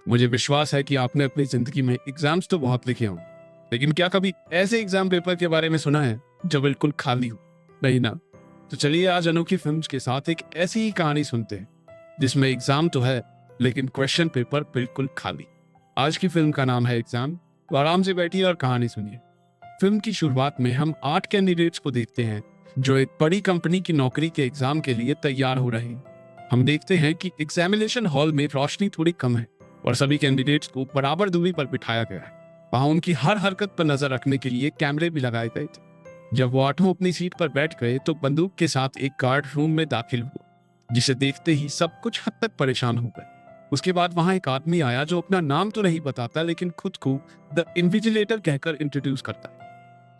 मुझे विश्वास है कि आपने अपनी जिंदगी में एग्जाम्स तो बहुत लिखे होंगे, लेकिन क्या कभी ऐसे एग्जाम पेपर के बारे में सुना है जो बिल्कुल खाली हो? नहीं ना? तो चलिए आज अनोखी फिल्म्स के साथ एक ऐसी ही कहानी सुनते हैं जिसमें एग्जाम तो है लेकिन क्वेश्चन पेपर बिल्कुल खाली। आज की फिल्म का नाम है एग्जाम। तो आराम से बैठिए और कहानी सुनिए। फिल्म की शुरुआत में हम 8 कैंडिडेट्स को देखते हैं जो एक बड़ी कंपनी की नौकरी के एग्जाम के लिए तैयार हो रहे हैं। हम देखते हैं कि एग्जामिनेशन हॉल में रोशनी थोड़ी कम है और सभी कैंडिडेट्स को बराबर दूरी पर बिठाया गया है। वहां उनकी हर हरकत पर नजर रखने के लिए कैमरे भी लगाए गए थे। जब वो आठों अपनी सीट पर बैठ गए तो बंदूक के साथ एक गार्ड रूम में दाखिल हुआ, जिसे देखते ही सब कुछ हद तक परेशान हो गए। उसके बाद वहां एक आदमी आया जो अपना नाम तो नहीं बताता लेकिन खुद को द इन्विजिलेटर कहकर इंट्रोड्यूस करता है।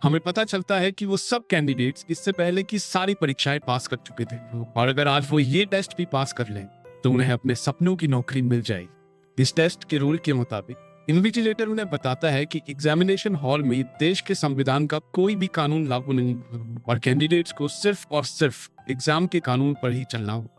हमें पता चलता है कि वो सब कैंडिडेट्स इससे पहले की सारी परीक्षाएं पास कर चुके थे और अगर आज वो ये टेस्ट भी पास कर लें तो उन्हें अपने सपनों की नौकरी मिल जाएगी। इस टेस्ट के रूल के मुताबिक इन्विजिलेटर उन्हें बताता है कि एग्जामिनेशन हॉल में देश के संविधान का कोई भी कानून लागू नहीं और कैंडिडेट्स को सिर्फ और सिर्फ एग्जाम के कानून पर ही चलना होगा।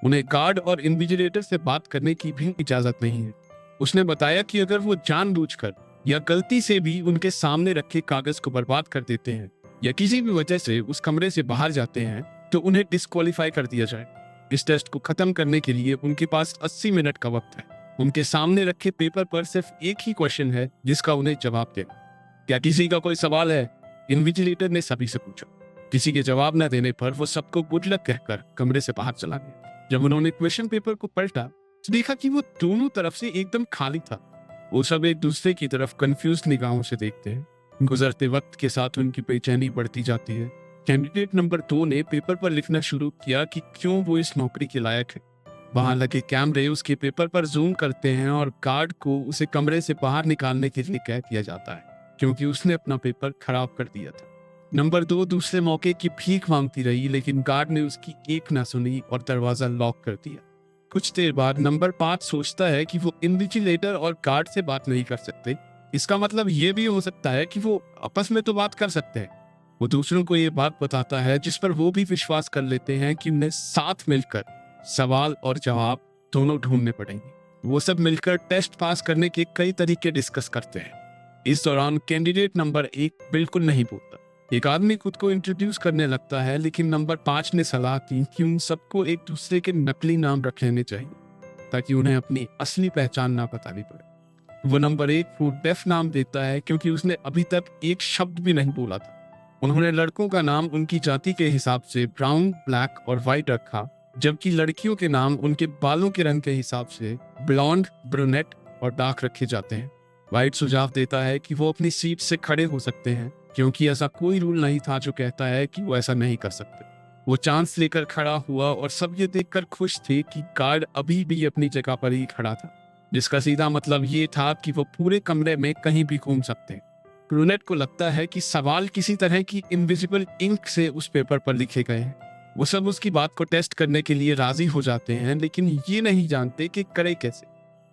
उन्हें गार्ड और इन्विजिलेटर से बात करने की भी इजाजत नहीं है। उसने बताया कि अगर वो जानबूझकर या गलती से भी उनके सामने रखे कागज को बर्बाद कर देते हैं या किसी भी वजह से उस कमरे से बाहर जाते हैं तो उन्हें डिस्क्वालीफाई कर दिया जाए। इस टेस्ट को खत्म करने के लिए उनके पास 80 मिनट का वक्त है। उनके सामने रखे पेपर पर सिर्फ एक ही क्वेश्चन है जिसका उन्हें जवाब देना। क्या किसी का कोई सवाल है? इन्विजिलेटर ने सभी से पूछा। किसी के जवाब न देने पर वो सबको गुड लक कहकर कमरे से बाहर चला गया। जब उन्होंने क्वेश्चन पेपर को पलटा तो देखा कि वो दोनों तरफ से एकदम खाली था। वो सब एक दूसरे की तरफ कंफ्यूज निगाहों से देखते हैं। गुजरते वक्त के साथ उनकी बेचैनी बढ़ती जाती है। कैंडिडेट नंबर 2 ने पेपर पर लिखना शुरू किया कि क्यों वो इस नौकरी के लायक है। वहां लगे कैमरे उसके पेपर पर जूम करते हैं और गार्ड को उसे कमरे से बाहर निकालने के लिए कह दिया जाता है क्योंकि उसने अपना पेपर खराब कर दिया था। नंबर 2 दूसरे मौके की भीख मांगती रही लेकिन गार्ड ने उसकी एक ना सुनी और दरवाजा लॉक कर दिया। कुछ देर बाद नंबर 5 सोचता है कि वो इन्विजिलेटर और गार्ड से बात नहीं कर सकते। इसका मतलब ये भी हो सकता है कि वो आपस में तो बात कर सकते हैं। वो दूसरों को ये बात बताता है जिस पर वो भी विश्वास कर लेते हैं कि उन्हें साथ मिलकर सवाल और जवाब दोनों ढूंढने पड़ेंगे। वो सब मिलकर टेस्ट पास करने के कई तरीके डिस्कस करते हैं। इस दौरान कैंडिडेट नंबर 1 बिल्कुल नहीं बोलता। एक आदमी खुद को इंट्रोड्यूस करने लगता है लेकिन नंबर 5 ने सलाह दी कि उन सबको एक दूसरे के नकली नाम रख लेने चाहिए ताकि उन्हें अपनी असली पहचान ना बतानी पड़े। वो नंबर 1 को डेफ नाम देता है क्योंकि उसने अभी तक एक शब्द भी नहीं बोला था। उन्होंने लड़कों का नाम उनकी जाति के हिसाब से ब्राउन, ब्लैक और व्हाइट रखा, जबकि लड़कियों के नाम उनके बालों के रंग के हिसाब से ब्लॉन्ड, ब्रूनेट और डार्क रखे जाते हैं। व्हाइट सुझाव देता है कि वो अपनी सीट से खड़े हो सकते हैं क्योंकि ऐसा कोई रूल नहीं था जो कहता है कि वो ऐसा नहीं कर सकते। वो चांस लेकर खड़ा हुआ और सब ये देखकर खुश थे कि गार्ड अभी भी अपनी जगह पर ही खड़ा था, जिसका सीधा मतलब ये था कि वो पूरे कमरे में कहीं भी घूम सकते हैं। ब्रूनेट को लगता है कि सवाल किसी तरह की इनविजिबल इंक से उस पेपर पर लिखे गए हैं। वो सब उसकी बात को टेस्ट करने के लिए राजी हो जाते हैं लेकिन ये नहीं जानते कि करे कैसे।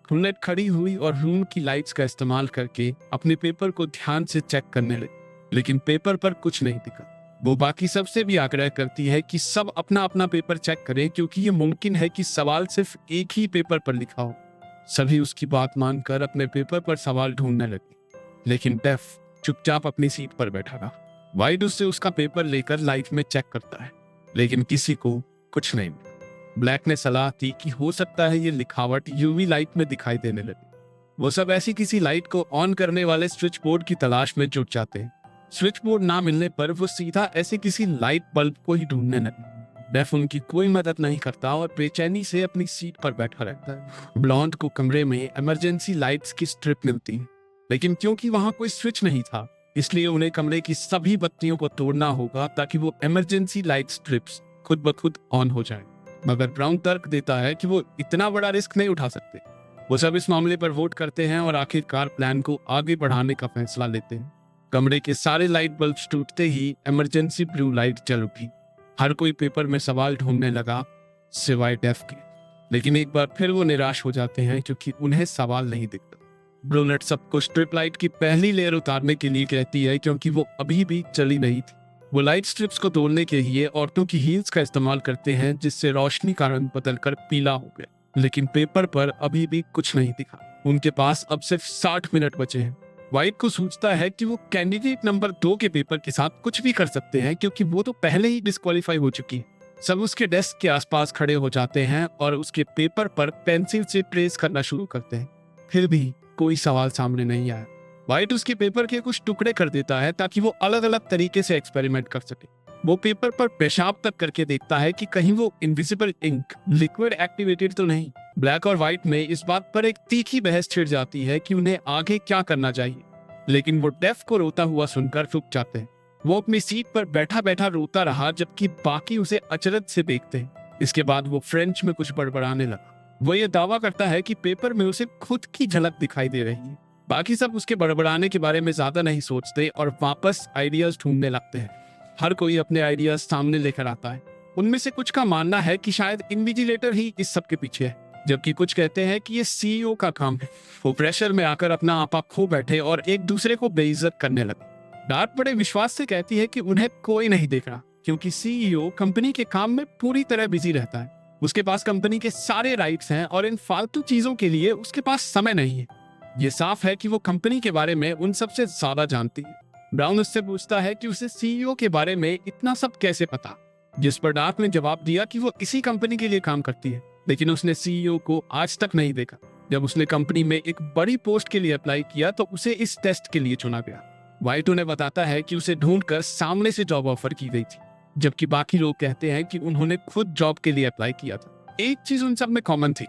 ब्रूनेट खड़ी हुई और रूम की लाइट्स का इस्तेमाल करके अपने पेपर को ध्यान से चेक करने लगी लेकिन पेपर पर कुछ नहीं दिखा। वो बाकी सबसे भी आग्रह करती है कि सब अपना अपना पेपर चेक करें क्योंकि ये मुमकिन है कि सवाल सिर्फ एक ही पेपर पर लिखा हो। सभी उसकी बात मानकर अपने पेपर पर सवाल ढूंढने लगे लेकिन डेफ चुपचाप अपनी सीट पर बैठा रहा। वाइड उससे उसका पेपर लेकर लाइट में चेक करता है लेकिन किसी को कुछ नहीं मिला। ब्लैक ने सलाह दी कि हो सकता है ये लिखावट यूवी लाइट में दिखाई देने लगी। वो सब ऐसी किसी लाइट को ऑन करने वाले स्विच बोर्ड की तलाश में जुट जाते हैं। स्विच बोर्ड ना मिलने पर वो सीधा ऐसे किसी लाइट बल्ब को ही ढूंढने लगे। डेफ उनकी कोई मदद नहीं करता और बेचैनी से अपनी सीट पर बैठा रहता है। ब्लॉन्ड को कमरे में इमरजेंसी लाइट्स की स्ट्रिप मिलती है लेकिन क्योंकि वहां कोई स्विच नहीं था इसलिए उन्हें कमरे की सभी बत्तियों को तोड़ना होगा ताकि वो इमरजेंसी लाइट स्ट्रिप्स खुद ब खुद ऑन हो जाए। मगर ब्राउन तर्क देता है कि वो इतना बड़ा रिस्क नहीं उठा सकते। वो सब इस मामले पर वोट करते हैं और आखिरकार प्लान को आगे बढ़ाने का फैसला लेते हैं। कमरे के सारे लाइट बल्ब टूटते ही इमरजेंसी ब्लू लाइट जल उठी। हर कोई पेपर में सवाल ढूंढने लगा सिवाय डेफ के, लेकिन एक बार फिर वो निराश हो जाते हैं क्योंकि उन्हें सवाल नहीं दिखता। ब्रूनेट सबको स्ट्रिप लाइट की पहली लेयर उतारने के लिए कहती है क्योंकि वो अभी भी चली नहीं थी। वो लाइट स्ट्रिप्स को तोड़ने के लिए औरतों की हील्स का इस्तेमाल करते हैं जिससे रोशनी का रंग बदलकर पीला हो गया, लेकिन पेपर पर अभी भी कुछ नहीं दिखा। उनके पास अब सिर्फ 60 मिनट बचे हैं। व्हाइट को सोचता है कि वो कैंडिडेट नंबर 2 के पेपर के साथ कुछ भी कर सकते हैं क्योंकि वो तो पहले ही डिस्क्वालीफाई हो चुकी है। सब उसके डेस्क के आसपास खड़े हो जाते हैं और उसके पेपर पर पेंसिल से ट्रेस करना शुरू करते हैं। फिर भी कोई सवाल सामने नहीं आया। व्हाइट उसके पेपर के कुछ टुकड़े कर देता है ताकि वो अलग अलग तरीके से एक्सपेरिमेंट कर सके। वो पेपर पर पेशाब तक करके देखता है कि कहीं वो इनविजिबल इंक लिक्विड एक्टिवेटेड तो नहीं। ब्लैक और व्हाइट में इस बात पर एक तीखी बहस छिड़ जाती है कि उन्हें आगे क्या करना चाहिए, लेकिन वो डेफ को रोता हुआ सुनकर रुक जाते हैं। वो अपनी सीट पर बैठा बैठा रोता रहा जबकि बाकी उसे अचरज से देखते हैं। इसके बाद वो फ्रेंच में कुछ बड़बड़ाने लगा। वो ये दावा करता है कि पेपर में उसे खुद की झलक दिखाई दे रही है। बाकी सब उसके बड़बड़ाने के बारे में ज्यादा नहीं सोचते और वापस आइडियाज ढूंढने लगते हैं। हर कोई अपने आइडियाज सामने लेकर आता है। उनमें से कुछ का मानना है कि शायद इन्विजिलेटर ही इस सब के पीछे है, जबकि कुछ कहते हैं कि ये सीईओ का काम है। वो प्रेशर में आकर अपना आपा खो बैठे और एक दूसरे को बेइज्जत करने लगे। डार्क बड़े विश्वास से कहती है कि उन्हें कोई नहीं देख रहा क्योंकि सीईओ कंपनी के काम में पूरी तरह बिजी रहता है। उसके पास कंपनी के सारे राइट्स हैं और इन फालतू चीजों के लिए उसके पास समय नहीं है। ये साफ है कि वो कंपनी के बारे में उन सबसे ज्यादा जानती है। ब्राउन उससे पूछता है कि उसे सीईओ के बारे में इतना सब कैसे पता, जिस पर डार्क ने जवाब दिया कि वो इसी कंपनी के लिए काम करती है, लेकिन उसने सीईओ को आज तक नहीं देखा। जब उसने कंपनी में एक बड़ी पोस्ट के लिए अप्लाई किया तो उसे इस टेस्ट के लिए चुना गया। व्हाइट उन्हें बताता है कि उसे ढूंढकर सामने से जॉब ऑफर की गई थी, जबकि बाकी लोग कहते हैं कि उन्होंने खुद जॉब के लिए अप्लाई किया था। एक चीज उन सब में कॉमन थी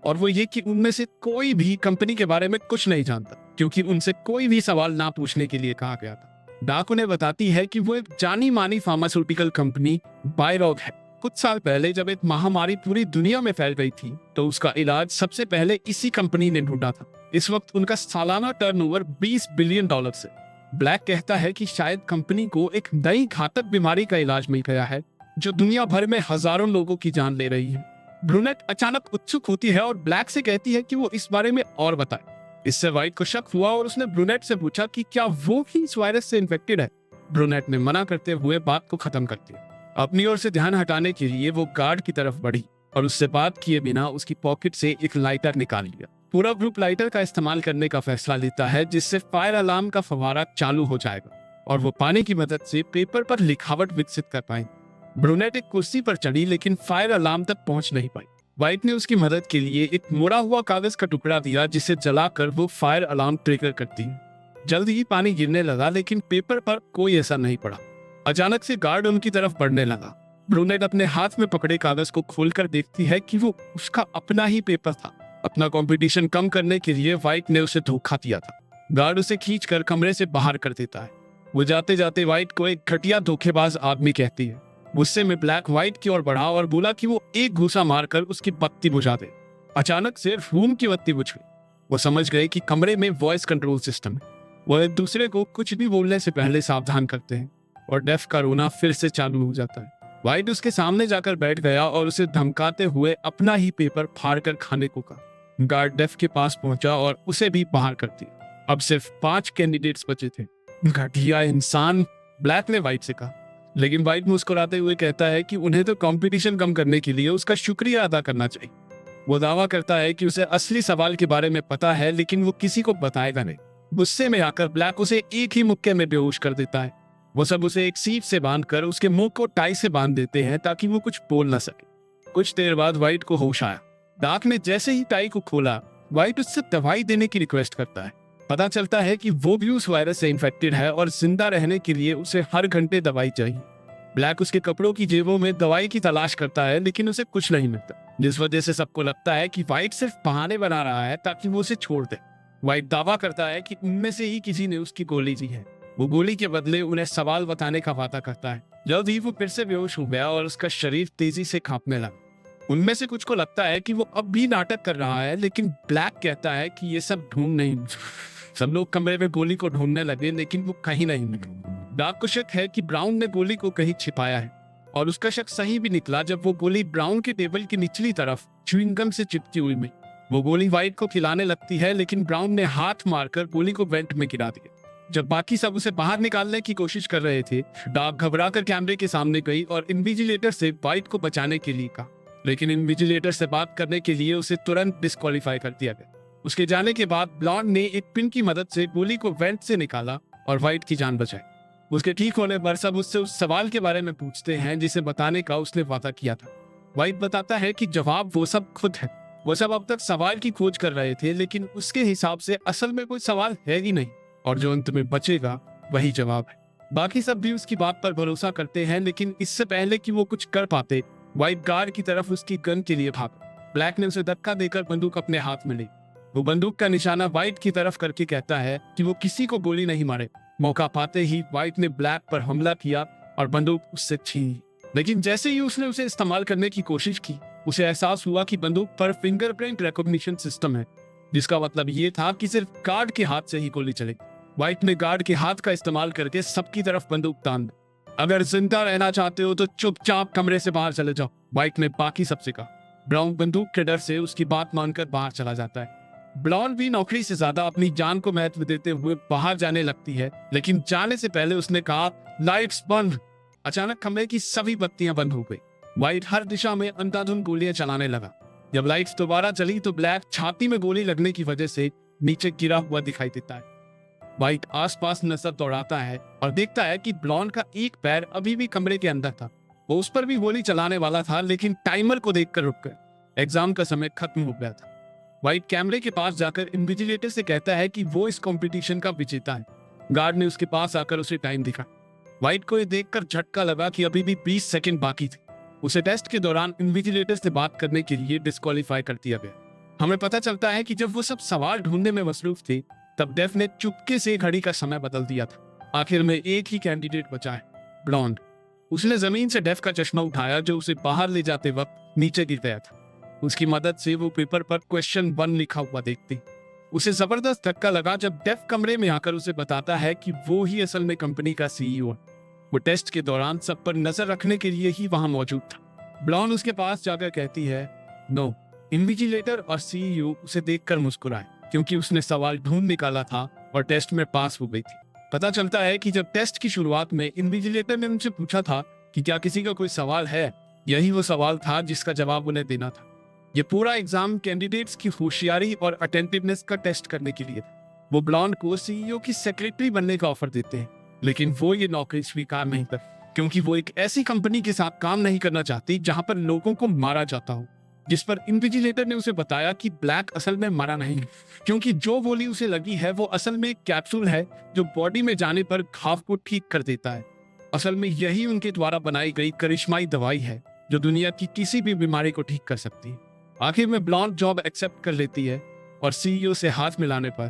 और वो ये कि उनमें से कोई भी कंपनी के बारे में कुछ नहीं जानता क्योंकि उनसे कोई भी सवाल ना पूछने के लिए कहा गया था। डाक उन्हें बताती है कि वो एक जानी मानी फार्मास्यूटिकल कंपनी बायरॉग है। कुछ साल पहले जब एक महामारी पूरी दुनिया में फैल गई थी तो उसका इलाज सबसे पहले इसी कंपनी ने ढूंढा था। इस वक्त उनका सालाना टर्नओवर $20 बिलियन है। ब्लैक कहता है कि शायद कंपनी को एक नई घातक बीमारी का इलाज मिल गया है जो दुनिया भर में हजारों लोगों की जान ले रही है। ब्रूनेट अचानक उत्सुक होती है और ब्लैक से कहती है कि वो इस बारे में और बताए। इससे व्हाइट को शक हुआ और उसने ब्रूनेट से पूछा कि क्या वो भी इस वायरस से इन्फेक्टेड है। ब्रूनेट ने मना करते हुए बात को खत्म कर दिया। अपनी ओर से ध्यान हटाने के लिए वो गार्ड की तरफ बढ़ी और उससे बात किए बिना उसकी पॉकेट से एक लाइटर निकाल लिया। पूरा ग्रुप लाइटर का इस्तेमाल करने का फैसला लेता है जिससे फायर अलार्म का फव्वारा चालू हो जाएगा और वो पानी की मदद से पेपर पर लिखावट विकसित कर पाएंगे। ब्रूनेट एक कुर्सी पर चढ़ी लेकिन फायर अलार्म तक पहुंच नहीं पाई। व्हाइट ने उसकी मदद के लिए एक मुड़ा हुआ कागज का टुकड़ा दिया जिसे जलाकर वो फायर अलार्म ट्रिगर करती है। जल्द ही पानी गिरने लगा लेकिन पेपर पर कोई असर नहीं पड़ा। अचानक से गार्ड उनकी तरफ बढ़ने लगा। ब्रूनेट अपने हाथ में पकड़े कागज को खोलकर देखती है कि वो उसका अपना ही पेपर था। अपना कंपटीशन कम करने के लिए व्हाइट ने उसे धोखा दिया था। गार्ड उसे खींचकर कमरे से बाहर कर देता है। वो जाते जाते व्हाइट को एक घटिया धोखेबाज आदमी कहती है। गुस्से में ब्लैक व्हाइट की ओर बढ़ा और बोला कि वो एक घूसा मारकर उसकी बत्ती बुझा दे। अचानक से रूम की बत्ती बुझ गई। वो समझ गए कि कमरे में वॉइस कंट्रोल सिस्टम है। वो एक दूसरे को कुछ भी बोलने से पहले सावधान करते हैं और डेफ का रोना फिर से चालू हो जाता है। व्हाइट उसके सामने जाकर बैठ गया और उसे धमकाते हुए अपना ही पेपर फाड़ कर खाने को कहा। गार्ड डेफ के पास पहुंचा और उसे भी बाहर कर दिया। अब सिर्फ 5 कैंडिडेट्स बचे थे। घटिया इंसान, ब्लैक ने व्हाइट से कहा। लेकिन व्हाइट मुस्कुराते हुए कहता है कि उन्हें तो कंपटीशन कम करने के लिए उसका शुक्रिया अदा करना चाहिए। वो दावा करता है कि उसे असली सवाल के बारे में पता है लेकिन वो किसी को बताएगा नहीं। गुस्से में आकर ब्लैक उसे एक ही मुक्के में बेहोश कर देता है। वो सब उसे एक सीट से बांधकर उसके मुंह को टाई से बांध देते हैं ताकि वो कुछ बोल न सके। कुछ देर बाद व्हाइट को होश आया। डार्क ने जैसे ही टाई को खोला, व्हाइट उससे दवाई देने की रिक्वेस्ट करता है। पता चलता है कि वो भी उस वायरस से इन्फेक्टेड है और जिंदा रहने के लिए उसे हर घंटे दवाई चाहिए। ब्लैक उसके कपड़ों की जेबों में दवाई की तलाश करता है लेकिन उसे कुछ नहीं मिलता, जिस वजह से सबको लगता है कि व्हाइट सिर्फ बहाने बना रहा है ताकि वो उसे छोड़ दे। व्हाइट दावा करता है कि उनमें से ही किसी ने उसकी गोली दी है। वो गोली के बदले उन्हें सवाल बताने का वादा करता है। जल्द ही वो फिर से बेहोश हो गया और उसका शरीर तेजी से कांपने लगा। उनमें से कुछ को लगता है कि वो अब भी नाटक कर रहा है लेकिन ब्लैक कहता है कि ये सब ढूंढ नहीं। सब लोग कमरे में गोली को ढूंढने लगे लेकिन वो कहीं नहीं मिली। डार्क को शक है कि ब्राउन ने गोली को कहीं छिपाया है और उसका शक सही भी निकला जब वो गोली ब्राउन के टेबल की निचली तरफ च्युइंग गम से चिपकी हुई मिली। वो गोली व्हाइट को खिलाने लगती है लेकिन ब्राउन ने हाथ मारकर गोली को वेंट में गिरा दिया। जब बाकी सब उसे बाहर निकालने की कोशिश कर रहे थे, डार्क घबराकर कैमरे के सामने गई और इन्विजिलेटर से व्हाइट को बचाने के लिए कहा, लेकिन इन्विजिलेटर से बात करने के लिए उसे तुरंत डिस्क्वालीफाई कर दिया गया। उसके जाने के बाद ब्लॉन्ड ने एक पिन की मदद से गोली को वेंट से निकाला और व्हाइट की जान बचाई। उसके ठीक होने पर सब उससे उस सवाल के बारे में पूछते हैं जिसे बताने का उसने वादा किया था। व्हाइट बताता है कि जवाब वो सब खुद है। वो सब अब तक सवाल की खोज कर रहे थे, लेकिन उसके हिसाब से असल में कोई सवाल है ही नहीं, और जो अंत में बचेगा वही जवाब है। बाकी सब भी उसकी बात पर भरोसा करते हैं, लेकिन इससे पहले कि वो कुछ कर पाते, व्हाइट गार्ड की तरफ उसकी गन के लिए भागा। ब्लैक ने उसे धक्का देकर बंदूक अपने हाथ में ली। वो बंदूक का निशाना व्हाइट की तरफ करके कहता है कि वो किसी को गोली नहीं मारे। मौका पाते ही व्हाइट ने ब्लैक पर हमला किया और बंदूक उससे छीन ली। लेकिन जैसे ही उसने उसे इस्तेमाल करने की कोशिश की, उसे एहसास हुआ कि बंदूक पर फिंगरप्रिंट रिकॉग्निशन सिस्टम है, जिसका मतलब ये था कि सिर्फ गार्ड के हाथ से ही गोली चलेगी। व्हाइट ने गार्ड के हाथ का इस्तेमाल करके सबकी तरफ बंदूक तान दी। अगर जिंदा रहना चाहते हो तो चुपचाप कमरे से बाहर चले जाओ, व्हाइट ने बाकी सबसे कहा। ब्राउन बंदूक के डर से उसकी बात मानकर बाहर चला जाता है। ब्लॉन्ड भी नौकरी से ज्यादा अपनी जान को महत्व देते हुए बाहर जाने लगती है, लेकिन जाने से पहले उसने कहा, लाइट्स बंद। अचानक कमरे की सभी बत्तियां बंद हो गई। व्हाइट हर दिशा में अंधाधुंध गोलियां चलाने लगा। जब लाइट्स दोबारा चली तो ब्लैक छाती में गोली लगने की वजह से नीचे गिरा हुआ दिखाई देता है। व्हाइट आसपास नजर दौड़ाता है और देखता है कि ब्लॉन्ड का एक पैर अभी भी कमरे के अंदर था। वो उस पर भी गोली चलाने वाला था, लेकिन टाइमर को देखकर रुक गया। एग्जाम का समय खत्म हो गया था। व्हाइट कैमरे के पास जाकर इन्विजिलेटर से कहता है कि वो इस कंपटीशन का विजेता है। गार्ड ने उसके पास आकर उसे टाइम दिखा। व्हाइट को ये देखकर झटका लगा कि अभी भी 20 सेकंड बाकी थे। उसे टेस्ट के दौरान इन्विजिलेटर से बात करने के लिए डिस्क्वालीफाई कर दिया गया। हमें पता चलता है कि जब वो सब सवाल ढूंढने में मसरूफ थे, तब डेफ ने चुपके से घड़ी का समय बदल दिया था। आखिर में एक ही कैंडिडेट बचा है, ब्लॉन्ड। उसने जमीन से डेफ का चश्मा उठाया जो उसे बाहर ले जाते वक्त नीचे गिर गया था। उसकी मदद से वो पेपर पर क्वेश्चन 1 लिखा हुआ देखती। उसे जबरदस्त धक्का लगा जब डेफ कमरे में आकर उसे बताता है कि वो ही असल में कंपनी का सीईओ है। वो टेस्ट के दौरान सब पर नजर रखने के लिए ही वहां मौजूद था। ब्लॉन्ड उसके पास जाकर कहती है, नो। इन्विजिलेटर और सीईओ उसे देखकर मुस्कुराए, क्योंकि उसने सवाल ढूंढ निकाला था और टेस्ट में पास हो गई थी। पता चलता है कि जब टेस्ट की शुरुआत में इन्विजिलेटर ने उनसे पूछा था कि क्या किसी का कोई सवाल है, यही वो सवाल था जिसका जवाब उन्हें देना था। ये पूरा एग्जाम कैंडिडेट्स की होशियारी और अटेंटिवनेस का टेस्ट करने के लिए था। वो ब्लॉन्ड को सीईओ की सेक्रेटरी बनने का ऑफर देते हैं, लेकिन वो ये नौकरी स्वीकार नहीं करती, क्योंकि वो एक ऐसी कंपनी के साथ काम नहीं करना चाहती जहां पर लोगों को मारा जाता हो। जिस पर इन्विजिलेटर ने उसे बताया कि ब्लैक असल में मरा नहीं, क्योंकि जो गोली उसे लगी है वो असल में एक कैप्सूल है जो बॉडी में जाने पर घाव को ठीक कर देता है। असल में यही उनके द्वारा बनाई गई करिश्माई दवाई है जो दुनिया की किसी भी बीमारी को ठीक कर सकती है। आखिर में ब्लॉन्ड जॉब एक्सेप्ट कर लेती है और सीईओ से हाथ मिलाने पर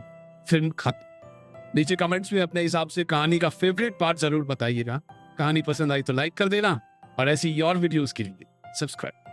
फिल्म खत्म। नीचे कमेंट्स में अपने हिसाब से कहानी का फेवरेट पार्ट जरूर बताइएगा। कहानी पसंद आई तो लाइक कर देना और ऐसी और वीडियोस के लिए सब्सक्राइब।